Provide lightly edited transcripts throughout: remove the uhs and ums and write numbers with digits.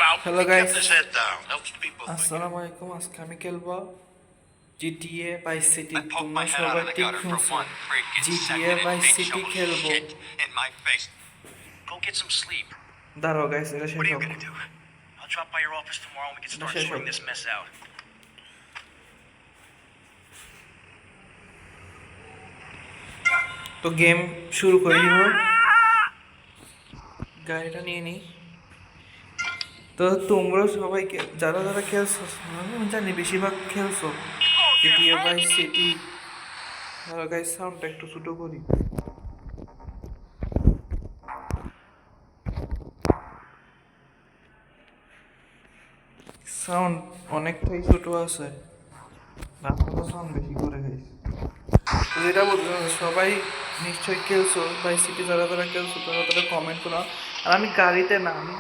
Hello guys, আসসালামু আলাইকুম। আজকে আমি খেলবো জিটিএ ভাইস সিটি। তোমরা সবাই ঠিক শুনছো, জিটিএ ভাইস সিটি খেলবো। দাঁড়াও গাইস, এটা শেষ হোক, এটা শেষ হোক। তো গেম শুরু করে দিব। গাড়িটা নিয়ে নিই। তো তোমরা সবাইকে যারা যারা খেলছো, আমি জানি বেশিরভাগ খেলছো জিটিএ ভাইস সিটি। আর গাইস সাউন্ডটা একটু ছোটো করি। সাউন্ড অনেকটাই ছোট আছে, আপনারা সাউন্ড বেশি করে গাইস। তো যেটা বলতে সবাই নিশ্চয়ই খেলছো ভাই সিটি, যারা যারা খেলছো তারা তারা কমেন্ট করো। আর আমি গাড়িতে না, আমি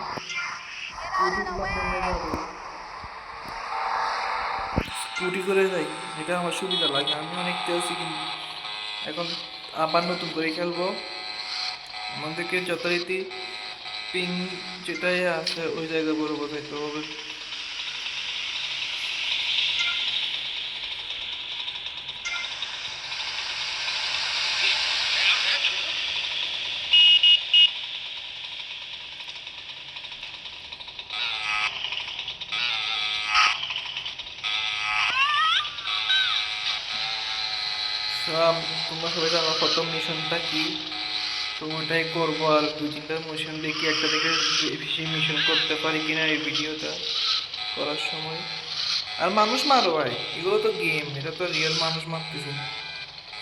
স্কুটি করে যাই, এটা আমার সুবিধা লাগে। আমি অনেক খেলছি কিন্তু এখন আবার নতুন করে খেলবো। আমাদেরকে যথারীতি পিং যেটাই আছে ওই জায়গায় বরাবর যাইতে হবে। তোমরা সবাই জানো প্রথম মিশনটা কি, তো ওটাই করবো। আর দুই তিনটা মিশন দেখি, একটা দেখে বেশি মিশন করতে পারি কিনা এই ভিডিওটা করার সময়। আর মানুষ মারো ভাই, এগুলো তো গেম, এটা তো রিয়েল মানুষ মারতেছে।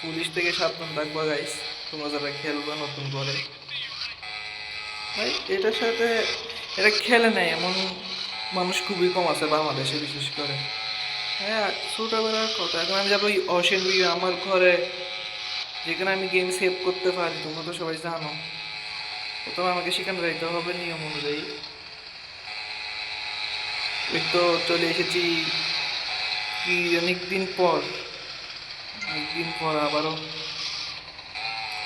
পুলিশ থেকে সাবধান থাকবা গাইস, তোমরা যারা খেলবা নতুন করে। ভাই এটার সাথে এটা খেলে নেয় এমন মানুষ খুবই কম আছে বাংলাদেশে, বিশেষ করে। হ্যাঁ, ছোটবেলার কথা। এখন আমি যাবো অসেন ভিউ আমার ঘরে, যেখানে আমি গেম সেভ করতে পারি। তোমরা তো সবাই জানো, প্রথমে আমাকে সেখানে যাইতে হবে নিয়ম অনুযায়ী। ওই তো চলে এসেছি কি অনেকদিন পর, অনেকদিন পর আবারও।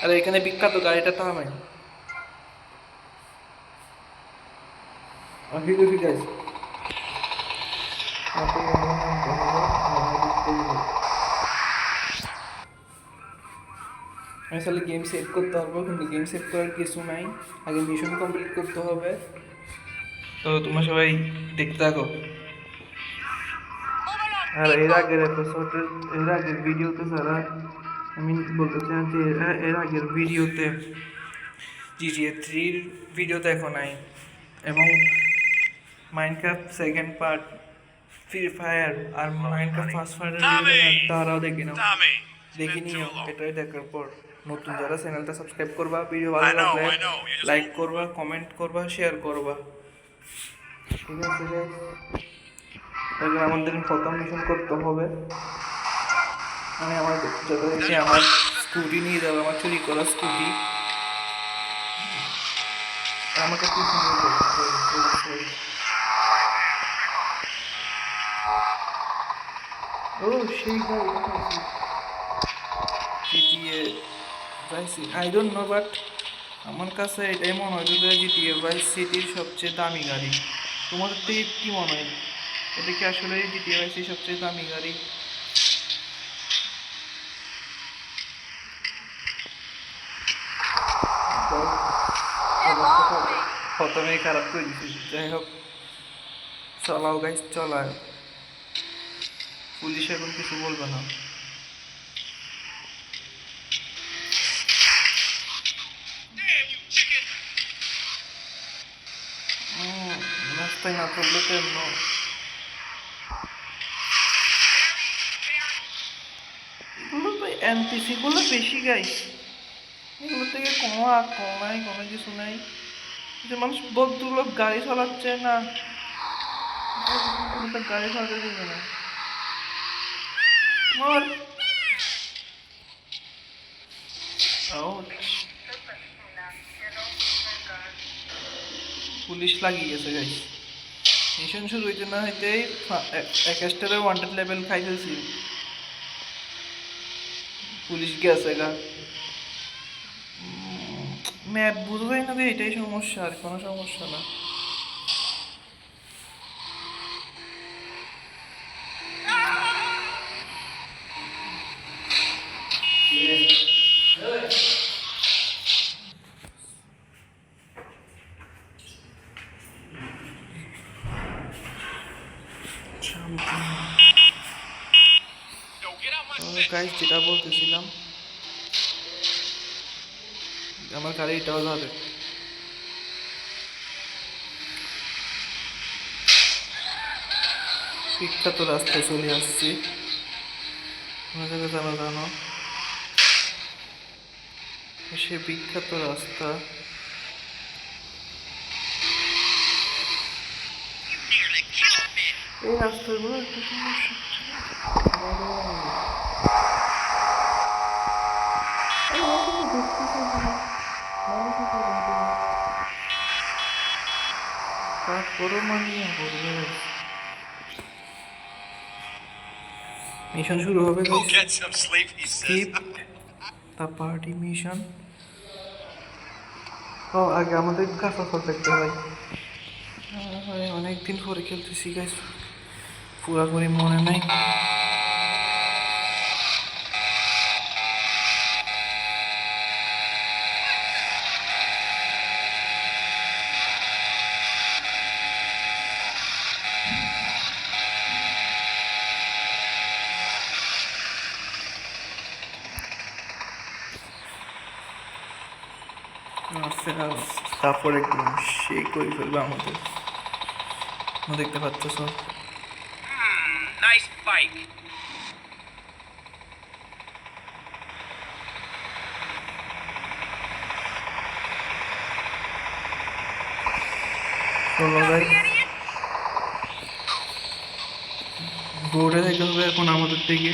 আর এখানে বিখ্যাত গাড়িটা থামাই। ঠিক আছে, ঠিক আছে। আমি আসলে গেম সেভ করতে পারবো, কিন্তু গেম সেভ করার কিছু নাই, আগে মিশন কমপ্লিট করতে হবে। তো তোমরা সবাই দেখতে থাকো। আর এর আগের এপিসোডের, এর আগের ভিডিওতে যারা, আমি বলতে চাই যে এর আগের ভিডিওতে GTA 3 ভিডিও তো এখন নাই, এবং Minecraft second part, free fire আর মাইনক্রাফট ফার্স্ট ফায়ারের ভিডিও তারাও দেখে নাও, দেখে নিও। এটাই দেখার পর নতুন যারা চ্যানেলটা সাবস্ক্রাইব করবা, ভিডিও ভালো লাগলে লাইক করবা, কমেন্ট করবা, শেয়ার করবা। ঠিক আছে গাইস, তাহলে আমাদের প্রথম মিশন করতে হবে। আমি আমার যথারীতি আমার স্কুটি নিয়ে যাবো, আমার চুরি করা স্কুটি। আমাকে ও সেই GTA vice city, I don't know, but আমার কাছে এটাই মনে হয় যে জিটিএ ভাইস সিটির সবচেয়ে দামি গাড়ি। তোমাদের থেকে কি মনে হয়, এটা কি আসলে জিটিএ ভাইস সিটির সবচেয়ে দামি গাড়ি? প্রথমেই খারাপ করে দিচ্ছি, যাই হোক চলাও গাইস, চলায়। পুলিশ এখন কিছু বলবে না। রাস্তায় না চললে তো এগুলো তো এনপিসি গুলো বেশি গাইস, এগুলো থেকে কমাই কোনো কিছু নাই। যে মানুষ ভদ্রলোক গাড়ি চালাচ্ছে না, গাড়ি চালাতে দেবে না। পুলিশ লাগিয়ে গেছে গাইস, মিশন শুরু হইতে না হইতেই এক স্টারে ওয়ান্টেড লেভেল খাই ফেলছি। পুলিশ গেছে গা, ম্যাপ বুঝা যায় না যে এটাই সমস্যা, আর কোনো সমস্যা না। গাইস যেটা বলতেছিলাম, আমার গাড়িটাও যাবে। বিখ্যাত রাস্তায় চলে আসছি, কোনো জায়গায় জানো সে বিখ্যাত রাস্তা। এই রাস্তাগুলো একটা সমস্যা। তারপরও মানিয়ে পড়বে। মিশন শুরু হবে। Skip the party mission. ও আগে আমাদের কাঁচা ফল দেখতে হয়। অনেকদিন পরে খেলতেছি গাইস, পুরাপুরি মনে নাই। তারপরে একদম সে করে ফেলবে আমাদের, দেখতে পাচ্ছ সব। Nice bike. চলো গাইস, বোর্ডে থেকে হবে এখন আমাদের থেকে।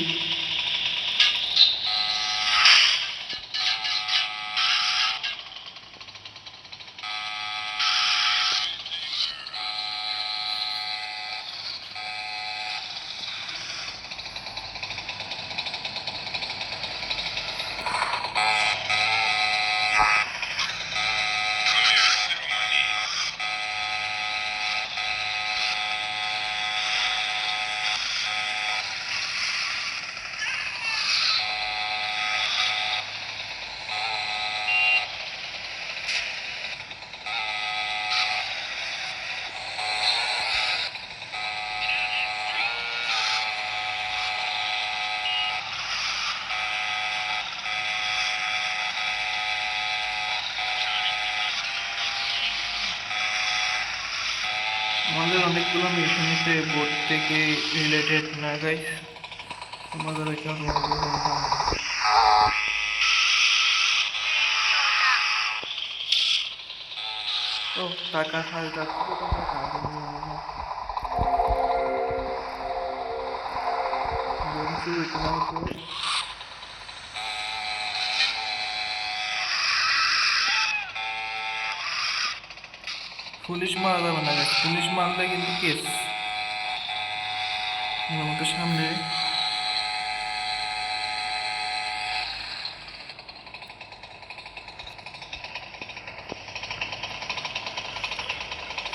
আমাদের অনেকগুলো মিশনিতে বোর্ড থেকে রিলেটেড না গাইস, তোমাদের কেমন ও টাকা খায় যাচ্ছে তো পুলিশ মারা যাবে না, পুলিশ মারলে কিন্তু কেস আমাদের সামনে।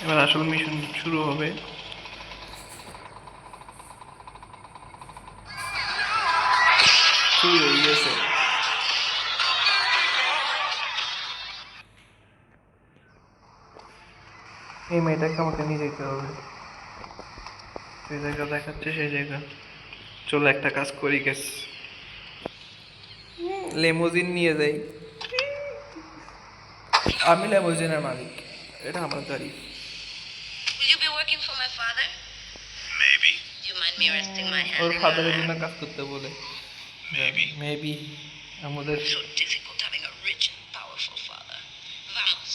এবার আসল মিশন শুরু হবে। শুরু হয়ে গেছে। এই মেয়েটাকে আমাকে নিয়ে যেতে হবে, সেই জায়গা দেখাচ্ছে, সেই জায়গা। চলো একটা কাজ করি গেস, লেমোজিন নিয়ে যাই। আমি লেমোজিনের মালিক, এটা আমার গাড়ি। Will you be working for my father? Maybe. Do you mind me resting my hand or in ফাদারের your জন্য lap? কাজ করতে বলে। Maybe. মেবি আমাদের। So difficult having a rich and powerful father. Vamos.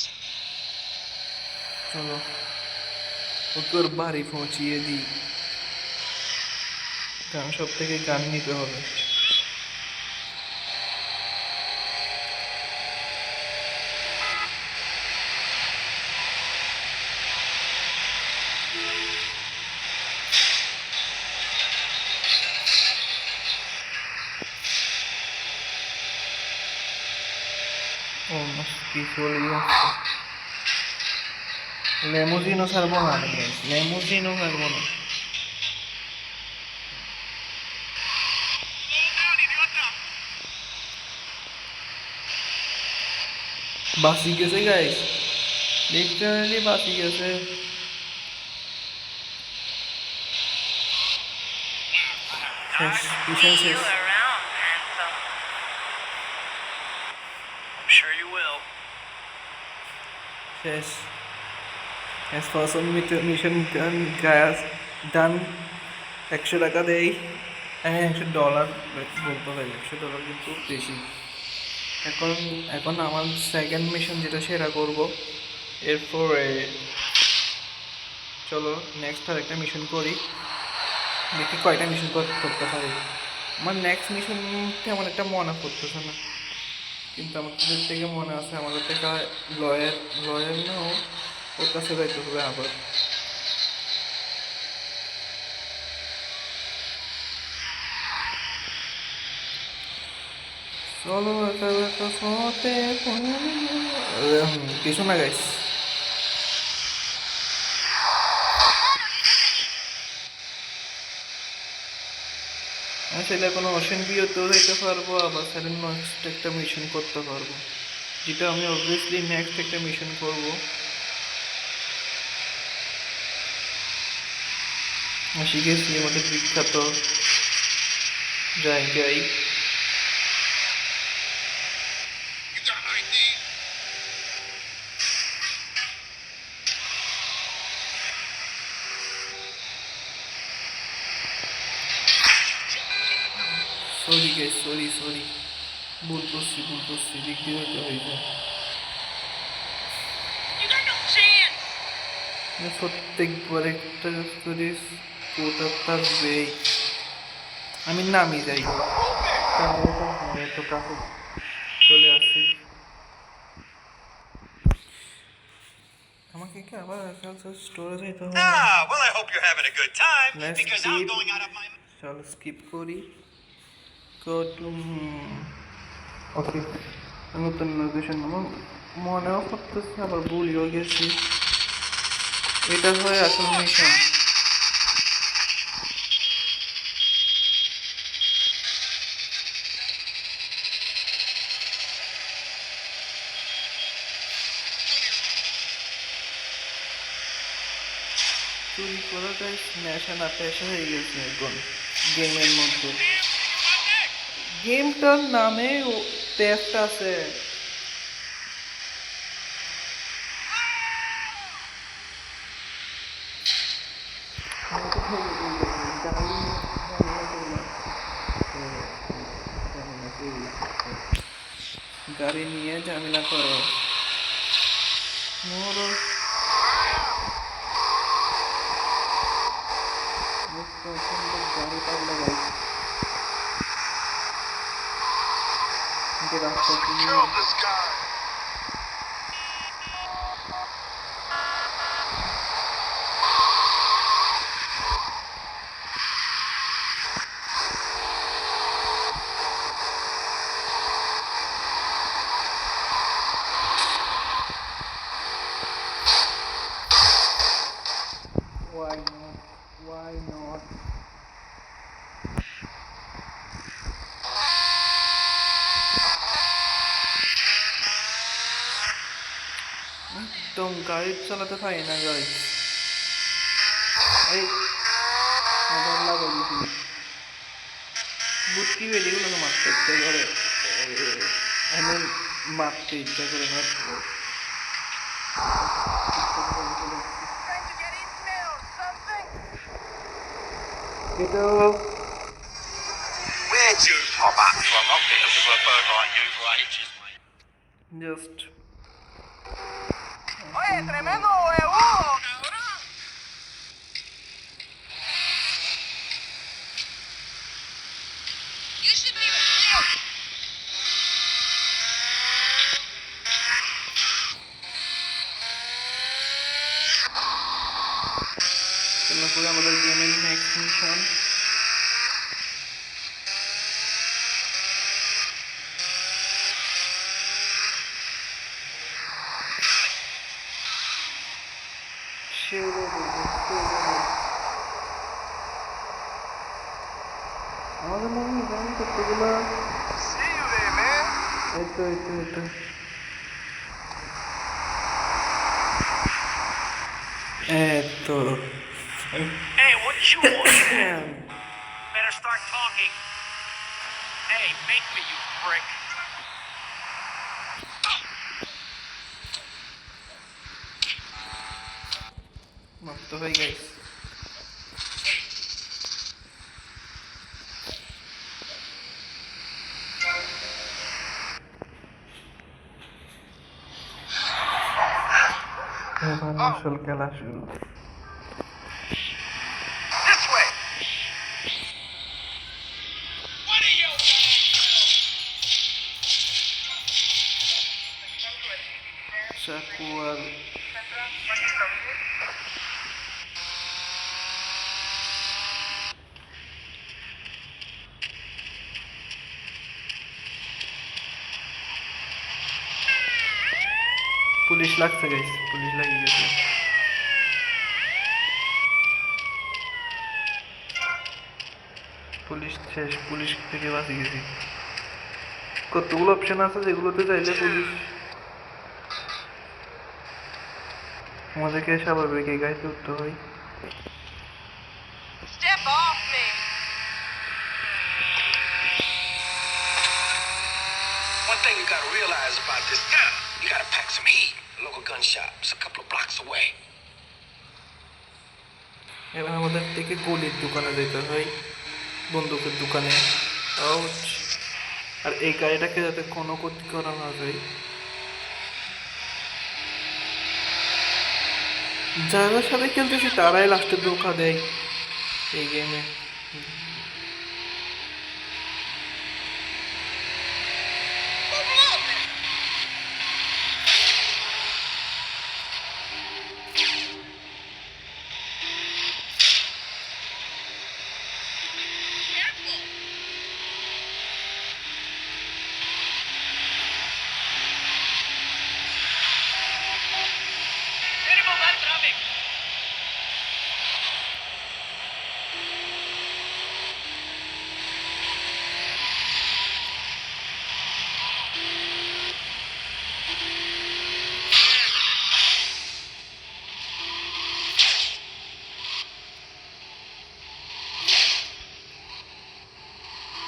চলো ওকে ওর বাড়ি পৌঁছিয়ে দিই, গান সব থেকে গান নিতে হবে। কি চলে যাচ্ছে, লেমোজিনও ছাড়বো না আমি, লেমোজিনও ছাড়বো না। বাসি গেছে গাইস, লিটারালি বাসি গেছে। শেষ মিশন শেষ around, handsome. I'm sure you will. শেষ শেষ ফার্স্ট মিশন গায়াস ডান 100 টাকা দেই হ্যাঁ $100 বলতে হয় $100 কিন্তু বেশি এখন এখন আমার সেকেন্ড মিশন যেটা সেটা করব এরপরে চলো নেক্সট আর একটা মিশন করি দেখি কয়টা মিশন করতে পারি আমার নেক্সট মিশন তেমন একটা মনে পড়তেছে না কিন্তু আমাদের থেকে মনে আছে আমাদের থেকে লয়ার না ওর কাছে যাইতে হবে আবার চলো একা একা ফতে কিছু না গাইস আমি চাইলে কোনো অপশন বিয়েতেও যেতে পারবো আবার সাইলেন্ট নেক্সট একটা মিশন করতে পারবো যেটা আমি অবভিয়াসলি নেক্সট একটা মিশন করব শিখেছি আমাদের বিখ্যাত জায়গায় সরি গাইস সরি ভুল করছি দিক দিয়ে হয়তো হয়ে যায় You got no chance. প্রত্যেকবার একটা করিস কোটা থাকবেই আমি নামি যাই তো কাছে চলে আসি আমাকে কি আবার স্টোরে যাইতে হবে Well, I hope you're having a good time. Let's Because I'm skip. going out of my... চলো স্কিপ করি গো টু ওকে নতুন লোকেশন আমার মনেও করতেছে আবার ভুলিও গেছি এটা হয় আসল মিশন চুরি করাটাই নেশা না পেশা হয়ে গেছে এখন গেমের মধ্যে গেমটার নামে টেস্ট আছে গাড়ি নিয়ে ঝামেলা করো মোর গাড়ি পাল্লা গাড়ি রাস্তা why not একদম গাড়ি চালাতে পারি না গাড়ি এই আবার লাগাই দিছি বুটকি বেরিয়েগুলোকে মারতে ইচ্ছা করে আমি মারতে ইচ্ছা করে না Trying to get in there or something? এটা Where'd you pop up from? I've been looking for a bird like you for ages, mate. Just Oye, tremendo huevo, cabrón. You should be ready. চলো করে আমাদের গেমের next mission আমাদের মনে হয় জানি কতগুলো See you there, man. এইতো এতো Hey, what you want? Better start talking. Hey, make me, you prick. মারতে হয় গাইস। এবার আসল খেলা শুরু। This way. চাকু আর পুলিশ লাগছে গাইস, পুলিশ লাগিয়ে গেছে। পুলিশ শেষ, পুলিশ থেকে বাঁচি গেছি। কতগুলো অপশন আছে যেগুলোতে চাইলে পুলিশ আমাদেরকে স্বাভাবিক এই গাড়িতে উঠতে হয়। Step off me! One thing you gotta realize about this town, you gotta pack some heat. The local gun shop is a couple of blocks away. এবার আমাদের থেকে গলির দোকানে যেতে হয়, বন্দুকের দোকানে। আউচ! আর এই গাড়িটাকে যাতে কোনো ক্ষতি করা না যায়, যারা সাথে খেলতেছি তারাই লাস্টে ধোঁকা দেয় এই গেমে।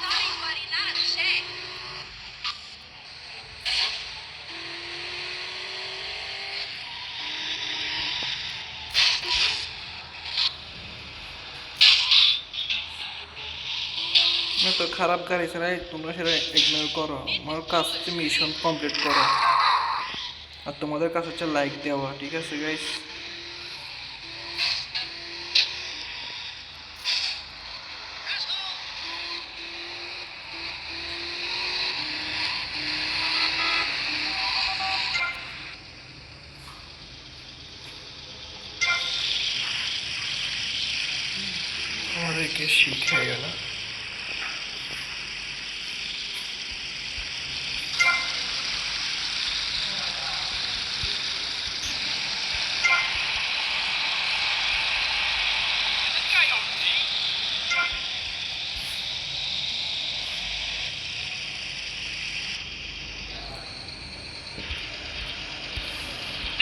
Sorry, buddy, not a check. তো খারাপ গাড়ি ছাড়াই তোমরা সেটা ইগনোর করো। আমার কাজ হচ্ছে মিশন কমপ্লিট করা, আর তোমাদের কাজ হচ্ছে লাইক দেওয়া। ঠিক আছে গাইস? আমাদেরকে শিখাই গেল।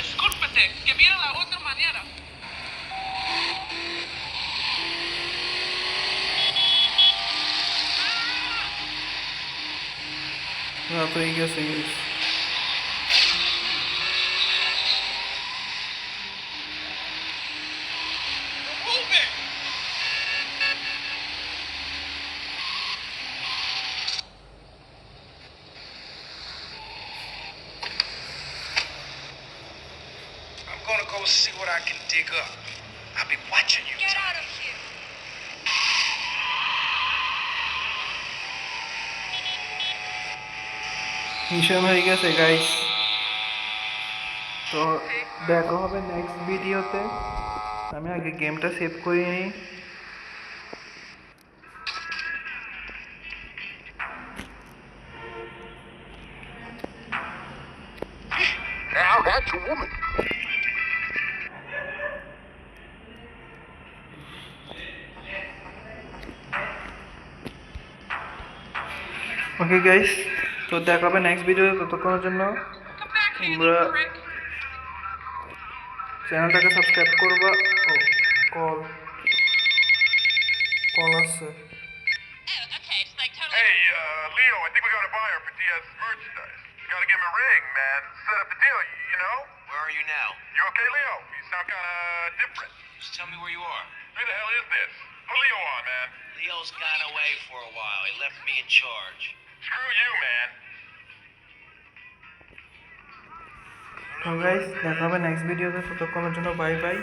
Discúlpete, que viera la otra manera. রাত হয়ে গেছে guys. Move it! I'm gonna go see what I can dig up. I'll be watching you. Get out of here! Mission হয়ে গেছে গাইস। তো দেখা হবে নেক্সট ভিডিওতে। আমি আগে গেমটা সেভ করে নিই। Now that's a woman. Okay guys, তো দেখা হবে নেক্সট ভিডিওতে। ততক্ষণের জন্য Come back here, you তোমরা little prick. চ্যানেলটাকে সাবস্ক্রাইব করবা। ও কল কল আছে। BS merchandise. You gotta give him a ring, man. Set up the deal, you know? Where are you now? You okay, Leo? You sound kinda different. Just tell me where you are. Who the hell is this? Put Leo on, man. Leo's gone away for a while. He left me in charge. Screw you, man. তো guys দেখা হবে next ভিডিওতে, ততক্ষণের জন্য bye bye.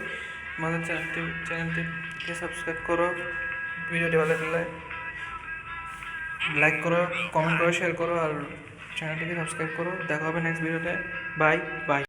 আমাদের চ্যানেলটিকে subscribe করো, ভিডিওটি ভালো লাগলে লাইক করো, কমেন্ট করো, শেয়ার করো আর চ্যানেলটিকে সাবস্ক্রাইব করো। দেখা হবে নেক্সট ভিডিওতে। Bye bye.